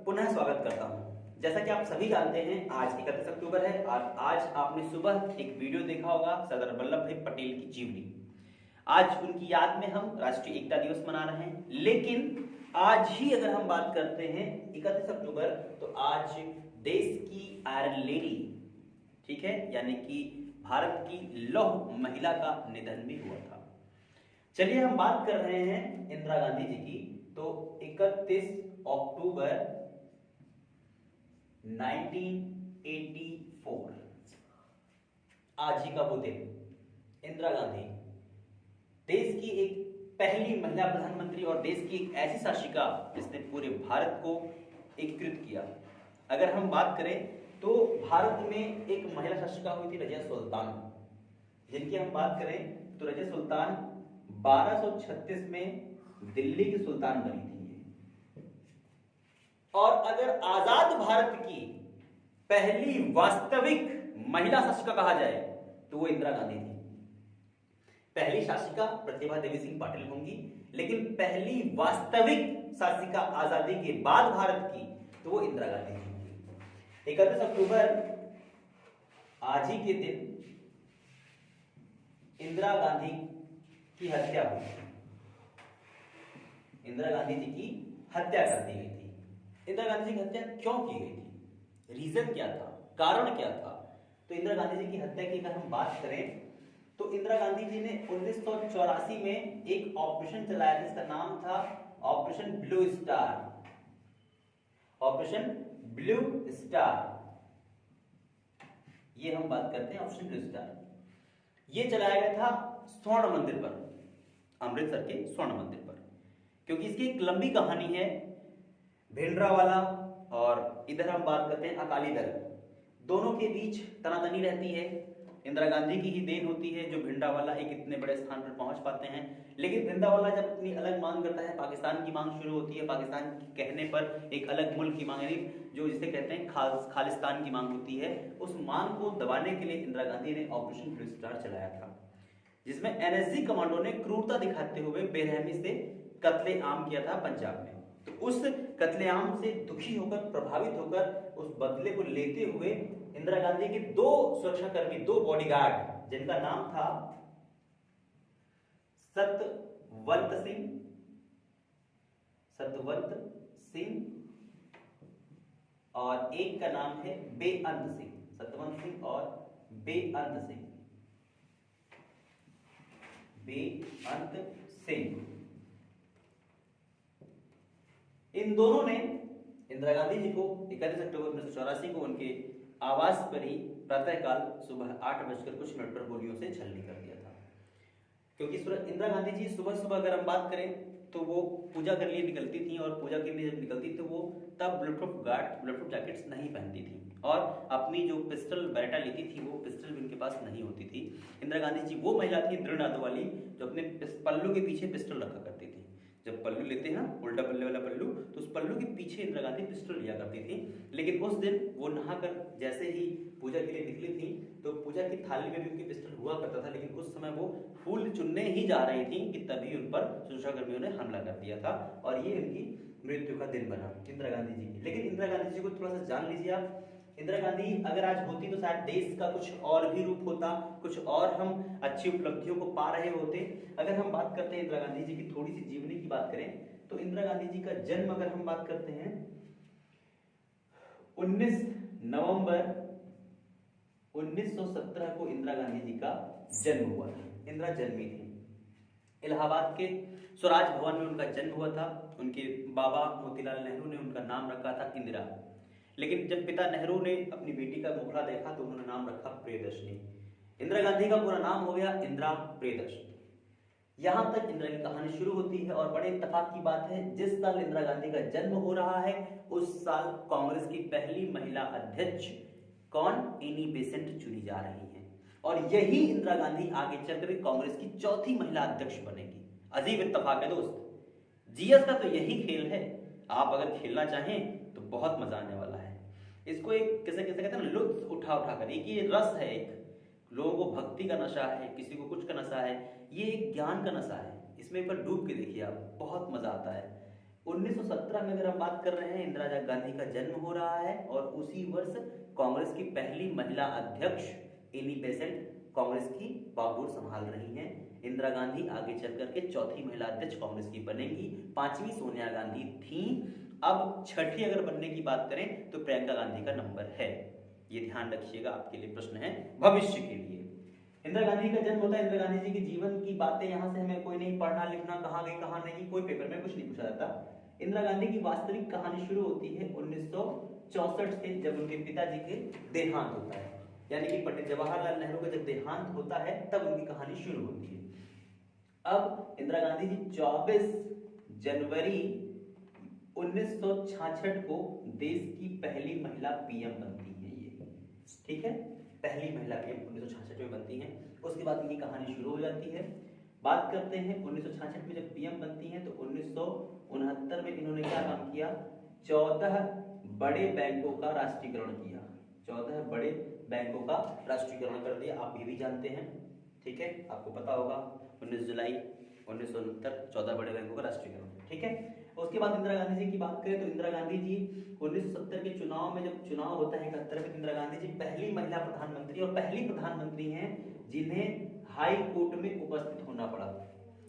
पुनः स्वागत करता हूं। जैसा कि आप सभी जानते हैं आज 31 अक्टूबर है और आज आपने सुबह एक वीडियो देखा होगा सरदार वल्लभ भाई पटेल की जीवनी। आज उनकी याद में हम राष्ट्रीय एकता दिवस मना रहे हैं, लेकिन आज ही अगर हम बात करते हैं 31 अक्टूबर तो आज देश की आयरन लेडी, ठीक है, यानी कि भारत की लौह महिला का निधन भी हुआ था। चलिए हम बात कर रहे हैं इंदिरा गांधी जी की। तो 31 अक्टूबर 1984 आज ही का वो दिन। इंदिरा गांधी देश की एक पहली महिला प्रधानमंत्री और देश की एक ऐसी शासिका जिसने पूरे भारत को एकीकृत किया। अगर हम बात करें तो भारत में एक महिला शासिका हुई थी रजिया सुल्तान, जिनकी हम बात करें तो रजिया सुल्तान 1236 में दिल्ली की सुल्तान बनी थी। और अगर आजाद भारत की पहली वास्तविक महिला शासिका कहा जाए तो वो इंदिरा गांधी थी। पहली शासिका प्रतिभा देवी सिंह पाटिल होंगी, लेकिन पहली वास्तविक शासिका आजादी के बाद भारत की तो वो इंदिरा गांधी थी। 31 अक्टूबर आज ही के दिन इंदिरा गांधी की हत्या हुई। इंदिरा गांधी जी की हत्या कर दी गई थी। इंदिरा गांधी जी की हत्या क्यों की गई थी, रीजन क्या था, कारण क्या था? तो इंदिरा गांधी जी की हत्या की अगर हम बात करें तो इंदिरा गांधी जी ने 1984 में एक ऑपरेशन चलाया जिसका नाम था operation blue star. Operation blue star, ये हम बात करते हैं ऑपरेशन ब्लू स्टार। ये चलाया गया था स्वर्ण मंदिर पर, अमृतसर के स्वर्ण मंदिर पर, क्योंकि इसकी एक लंबी कहानी है। भिंडरावाला और इधर हम बात करते हैं अकाली दल, दोनों के बीच तनातनी रहती है। इंदिरा गांधी की ही देन होती है जो भिंडरावाला एक इतने बड़े स्थान पर पहुंच पाते हैं। लेकिन भिंडरावाला जब अपनी अलग मांग करता है, पाकिस्तान की मांग शुरू होती है। पाकिस्तान के कहने पर एक अलग मुल्क की मांग, यानी जो जिसे कहते हैं खालिस्तान की मांग होती है, उस मांग को दबाने के लिए इंदिरा गांधी ने ऑपरेशन ब्लू स्टार चलाया था, जिसमें एनएसजी कमांडो ने क्रूरता दिखाते हुए बेरहमी से कत्लेआम किया था पंजाब में। तो उस कत्लेआम से दुखी होकर, प्रभावित होकर, उस बदले को लेते हुए इंदिरा गांधी के दो सुरक्षाकर्मी, दो बॉडीगार्ड, जिनका नाम था सतवंत सिंह और एक का नाम है बेअंत सिंह, सतवंत सिंह और बेअंत सिंह, इन दोनों ने इंदिरा गांधी जी को 31 अक्टूबर 1984 को उनके आवास पर ही प्रातःकाल सुबह 8:00 पर गोलियों से छलनी कर दिया था। क्योंकि इंदिरा गांधी जी सुबह सुबह अगर हम बात करें तो वो पूजा के लिए निकलती थी, और पूजा के लिए जब निकलती तो वो तब बुलेटप्रूफ जैकेट्स नहीं पहनती थी, और अपनी जो पिस्टल बैरेटा लेती थी वो पिस्टल भी उनके पास नहीं होती थी। इंदिरा गांधी जी वो महिला थी दृढ़ नादों वाली जो अपने पल्लू के पीछे पिस्टल रखा करती थी। जब पल्लू लेते हैं ना, उल्टा पल्ले वाला पल्लू, तो उस पल्लू के पीछे इंदिरा गांधी पिस्टल लिया करती थी। लेकिन उस दिन वो नहाकर जैसे ही पूजा के लिए निकली थी तो पूजा की थाली में भी उनकी पिस्टल हुआ करता था, लेकिन उस समय वो फूल चुनने ही जा रही थी कि तभी उन पर सुरक्षाकर्मियों ने हमला कर दिया था, और ये उनकी मृत्यु का दिन बना इंदिरा गांधी जी की। लेकिन इंदिरा गांधी जी को थोड़ा सा जान लीजिए आप। इंदिरा गांधी अगर आज होती तो शायद देश का कुछ और भी रूप होता, कुछ और हम अच्छी उपलब्धियों को पा रहे होते। अगर हम बात करते हैं इंदिरा गांधी जी की थोड़ी सी जीवनी की बात करें तो इंदिरा गांधी जी का जन्म अगर हम बात करते हैं 19 नवंबर 1917 को इंदिरा गांधी जी का जन्म हुआ था। इंदिरा जन्मी थी इलाहाबाद के स्वराज भवन में, उनका जन्म हुआ था। उनके बाबा मोतीलाल नेहरू ने उनका नाम रखा था इंदिरा, लेकिन जब पिता नेहरू ने अपनी बेटी का मुखड़ा देखा तो उन्होंने नाम रखा प्रियदर्शनी। इंदिरा गांधी का पूरा नाम हो गया इंदिरा प्रियदर्शनी। यहां तक इंदिरा की कहानी शुरू होती है, और बड़े इत्तेफाक की बात है जिस साल इंदिरा गांधी का जन्म हो रहा है उस साल कांग्रेस की पहली महिला अध्यक्ष कौन, एनी बेसेंट चुनी जा रही है, और यही इंदिरा गांधी आगे चलकर कांग्रेस की चौथी महिला अध्यक्ष बनेगी। अजीब इत्तेफाक है दोस्त। जीएस का तो यही खेल है, आप अगर खेलना चाहें तो बहुत मजा आने वाला है। इसको एक कैसे कैसे कहते हैं ना, लुत्फ उठा कर, एक ये रस है, एक लोगों को भक्ति का नशा है, किसी को कुछ का नशा है, ये एक ज्ञान का नशा है। इसमें एक बार डूब के देखिए आप, बहुत मजा आता है। 1917 में अगर हम बात कर रहे हैं, इंदिरा गांधी का जन्म हो रहा है और उसी वर्ष कांग्रेस की पहली महिला अध्यक्ष एनी बेसेंट कांग्रेस की बागडोर संभाल रही हैं। इंदिरा गांधी आगे चल करके चौथी महिला अध्यक्ष कांग्रेस की बनेंगी। पांचवी सोनिया गांधी थी। अब छठी अगर बनने की बात करें तो प्रियंका गांधी का नंबर है। ये ध्यान रखिएगा, आपके लिए प्रश्न है भविष्य के लिए। इंदिरा गांधी का जन्म होता है। इंदिरा गांधी जी के जीवन की बातें यहाँ से हमें कोई नहीं पढ़ना लिखना, कहाँ गई कहाँ नहीं, कोई पेपर में कुछ नहीं पूछा जाता। इंदिरा गांधी की वास्तविक कहानी शुरू होती है 1964 से, जब उनके पिताजी के देहांत होता है, यानी कि पंडित जवाहरलाल नेहरू का जब देहांत होता है तब उनकी कहानी शुरू होती है। अब इंदिरा गांधी जी 24 जनवरी 1966 को देश की पहली महिला पीएम बनती है। ये ठीक है, पहली महिला पीएम 1966 में बनती हैं। उसके बाद इनकी कहानी शुरू हो जाती है। बात करते हैं 1966 में जब पीएम बनती हैं तो 1969 में इन्होंने क्या काम किया, 14 बड़े बैंकों का राष्ट्रीयकरण किया। 14 बड़े बैंकों का राष्ट्रीयकरण कर दिया, आप ये भी जानते हैं, ठीक है, आपको पता होगा। 19 जुलाई 1969 14 बड़े बैंकों का राष्ट्रीयकरण, ठीक है। उसके बाद इंदिरा गांधी जी की बात करें तो इंदिरा गांधी जी 1970 के चुनाव में, जब चुनाव होता है 71 में, इंदिरा गांधी जी पहली महिला प्रधानमंत्री और पहली प्रधानमंत्री हैं जिन्हें हाई कोर्ट में उपस्थित होना पड़ा।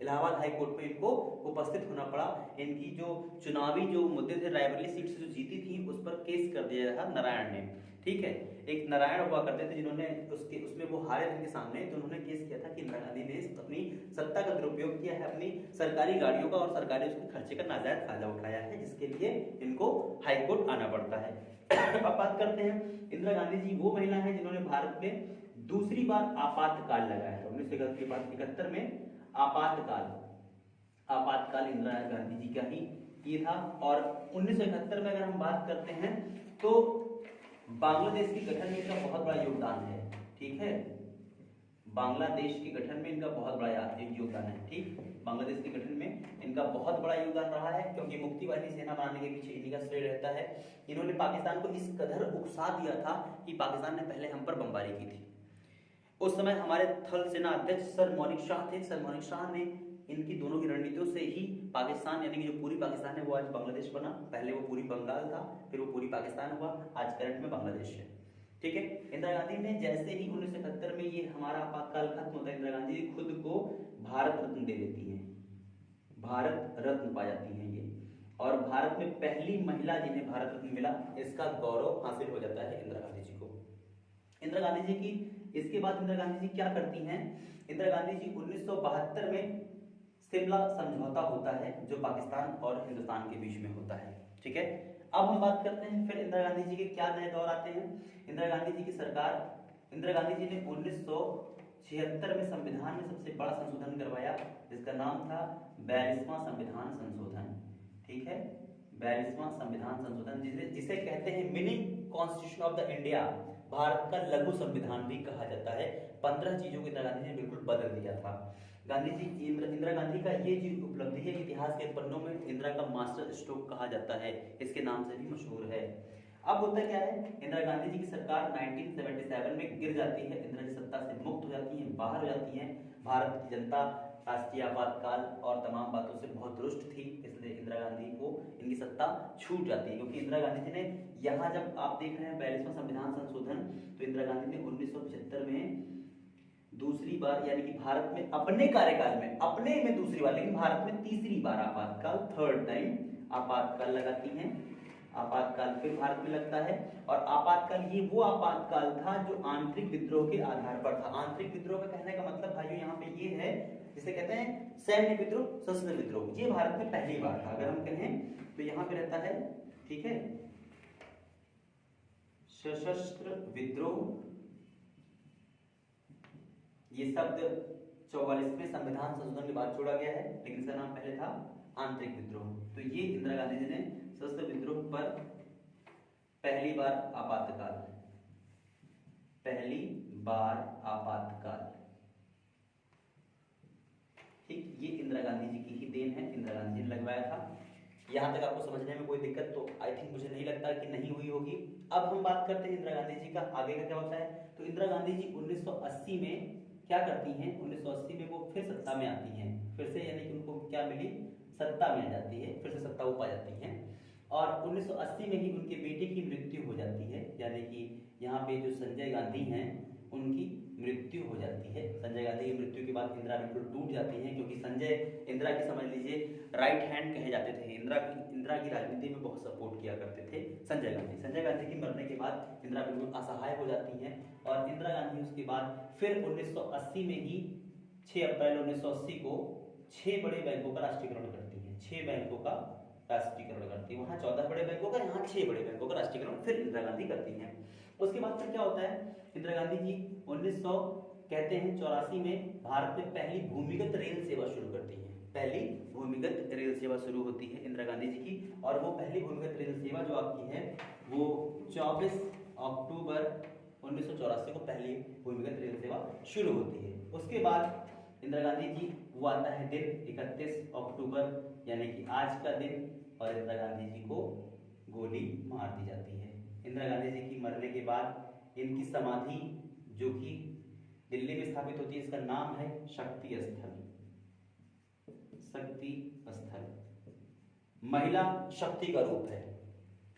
इलाहाबाद हाई कोर्ट में इनको उपस्थित होना पड़ा। इनकी जो चुनावी जो मुद्दे थे, रायबरेली सीट से जो जीती थी, उस पर केस कर दिया था नारायण ने, ठीक है। एक नारायण हुआ करते थे जिन्होंने उसमें वो हारे थे इनके सामने, तो उन्होंने केस किया था कि इंदिरा गांधी ने अपनी सत्ता का दुरुपयोग किया है, अपनी सरकारी गाड़ियों का और सरकारी उसके खर्चे का नाजायज फायदा उठाया है, जिसके लिए इनको हाई कोर्ट आना पड़ता है। अब बात करते हैं, इंदिरा गांधी जी वो महिला है जिन्होंने भारत में दूसरी बार आपातकाल लगाया था। 1971 में आपातकाल इंदिरा गांधी जी का ही ये था। और 1971 में अगर हम बात करते हैं तो बांग्लादेश के गठन में इनका बहुत बड़ा योगदान है, ठीक है। बांग्लादेश के गठन में इनका बहुत बड़ा योगदान है, ठीक। बांग्लादेश के गठन में इनका बहुत बड़ा योगदान रहा है, क्योंकि मुक्ति वाहिनी सेना बनाने के पीछे इन्हीं का श्रेय रहता है। इन्होंने पाकिस्तान को इस कदर उकसा दिया था कि पाकिस्तान ने पहले हम पर बमबारी की थी। उस समय हमारे थल सेना अध्यक्ष सर मौनिक शाह थे। सर मौनिक शाह ने इनकी दोनों की रणनीतियों से ही पाकिस्तान, यानी कि जो पूरी पाकिस्तान है वो आज बांग्लादेश बना। पहले वो पूरी बंगाल था, फिर वो पूरी पाकिस्तान हुआ, आज करंट में बांग्लादेश है, ठीक है। इंदिरा गांधी ने जैसे ही 1971 में ये हमारा आपातकाल खत्म होता है, इंदिरा गांधी खुद को भारत रत्न दे देती हैं, भारत रत्न पा जाती हैं ये, और भारत में पहली महिला जिन्हें भारत रत्न मिला, इसका गौरव हासिल हो जाता है इंदिरा गांधी जी को। इंदिरा गांधी जी की इसके बाद इंदिरा गांधी जी क्या करती हैं, इंदिरा गांधी जी 1972 में शिमला समझौता होता है जो पाकिस्तान और हिंदुस्तान के बीच में होता है, ठीक है। अब हम बात करते हैं फिर इंदिरा गांधी जी के क्या नए दौर आते हैं। इंदिरा गांधी जी की सरकार, इंदिरा गांधी जी ने 1976 में संविधान में सबसे बड़ा संशोधन करवाया, जिसका नाम था 42वां संविधान संशोधन, ठीक है। 42वां संविधान संशोधन, जिसे कहते हैं mini constitution of the India, Bharat का लघु संविधान भी कहा जाता है। 15 चीजों को इंदिरा गांधी ने बिल्कुल बदल दिया था। गांधी जी, इंदिरा गांधी का ये जो उपलब्धि है, इतिहास के पन्नों में इंदिरा का मास्टर स्ट्रोक कहा जाता है, इसके नाम से भी मशहूर है। अब होता क्या है, इंदिरा गांधी जी की सरकार 1977 में गिर जाती है, इंदिरा जी सत्ता से मुक्त हो जाती हैं, बाहर हो जाती हैं। भारत की जनता राष्ट्रीय आपातकाल और तमाम बातों से बहुत रुष्ट थी, इसलिए इंदिरा गांधी को इनकी सत्ता छूट जाती है, क्योंकि इंदिरा गांधी जी ने यहाँ, जब आप देख रहे हैं 42वां संविधान संशोधन, तो इंदिरा गांधी ने 1975 में दूसरी बार, यानी कि भारत में अपने कार्यकाल में, अपने में दूसरी बार, लेकिन भारत में तीसरी बार आपातकाल, थर्ड टाइम आपातकाल लगाती हैं। आपातकाल फिर भारत में लगता है, और आपातकाल ये वो आपातकाल था जो आंतरिक विद्रोह के आधार पर था। आंतरिक विद्रोह का कहने का मतलब भाइयों यहाँ पे ये है, जिसे कहते हैं सैन्य विद्रोह, सशस्त्र विद्रोह, ये भारत में पहली बार था। अगर हम कहें तो यहाँ पे रहता है, ठीक है, सशस्त्र विद्रोह। ये शब्द 44वें संविधान संशोधन के बाद जोड़ा गया है, लेकिन इसका नाम पहले था आंतरिक विद्रोह। तो ये इंदिरा गांधी जी ने सशस्त्र विद्रोह पर पहली बार आपातकाल, पहली बार आपातकाल, ठीक, ये इंदिरा गांधी जी की ही देन है, इंदिरा गांधी जी ने लगवाया था। यहाँ तक आपको समझने में कोई दिक्कत तो आई थिंक मुझे नहीं लगता कि नहीं हुई होगी। अब हम बात करते हैं इंदिरा गांधी जी का आगे का क्या होता है। तो इंदिरा गांधी जी 1980 में क्या करती हैं, 1980 में वो फिर सत्ता में आती हैं, फिर से, यानी कि उनको क्या मिली, सत्ता मिल जाती है, फिर से सत्ता वो पा जाती हैं। और 1980 में ही उनके बेटे की मृत्यु हो जाती है, यानी कि यहाँ पे जो संजय गांधी हैं उनकी मृत्यु हो जाती है। संजय गांधी की मृत्यु के बाद इंदिरा बिल्कुल टूट जाती हैं, क्योंकि संजय इंदिरा की समझ लीजिए राइट हैंड कहे जाते थे। इंदिरा की राजनीति में बहुत सपोर्ट किया करते थे संजय गांधी। संजय गांधी की मरने के बाद इंदिरा बिल्कुल असहाय हो जाती हैं और इंदिरा गांधी उसके बाद फिर 1980 में ही 6 अप्रैल 1980 को 6 बड़े बैंकों का राष्ट्रीयकरण करती है। 6 बैंकों का राष्ट्रीयकरण करती है। वहाँ 14 बड़े बैंकों का, यहाँ 6 बड़े बैंकों का राष्ट्रीयकरण फिर इंदिरा गांधी करती हैं। उसके बाद फिर क्या होता है, इंदिरा गांधी जी 1984 में भारत में पहली भूमिगत रेल सेवा शुरू करती हैं। पहली भूमिगत रेल सेवा शुरू होती है इंदिरा गांधी जी की, और वो पहली भूमिगत रेल सेवा जो आपकी है वो 24 अक्टूबर 1984 को पहली भूमिगत रेल सेवा शुरू होती है। उसके बाद इंदिरा गांधी जी वो आता है दिन 31 अक्टूबर यानी कि आज का दिन, और इंदिरा गांधी जी को गोली मार दी जाती है। इंदिरा गांधी जी की मरने के बाद इनकी समाधि जो कि दिल्ली में स्थापित होती है, इसका नाम है शक्ति स्थल। शक्ति स्थल महिला शक्ति का रूप है।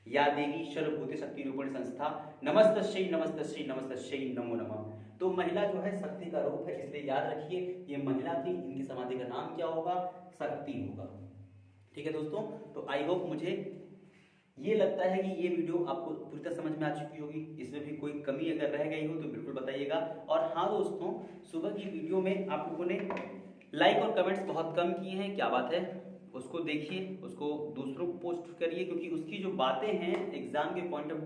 या देवी सर्वभूत शक्ति रूपणी संस्था नमस्तस्यै नमस्तस्यै नमस्तस्यै नमो नमः। तो महिला जो है शक्ति का रूप है, इसलिए याद रखिए ये महिला थी। इनकी समाधि का नाम क्या होगा, शक्ति होगा। ठीक है दोस्तों, तो आई होप मुझे ये लगता है कि ये वीडियो आपको पूरी तरह समझ में आ चुकी होगी। इसमें भी कोई कमी अगर रह गई हो तो बिल्कुल बताइएगा। और हाँ दोस्तों, सुबह की वीडियो में आप लोगों ने लाइक और कमेंट्स बहुत कम किए हैं, क्या बात है, उसको देखिए, उसको दूसरों को पोस्ट करिए, क्योंकि उसकी जो बातें हैं एग्जाम के पॉइंट ऑफ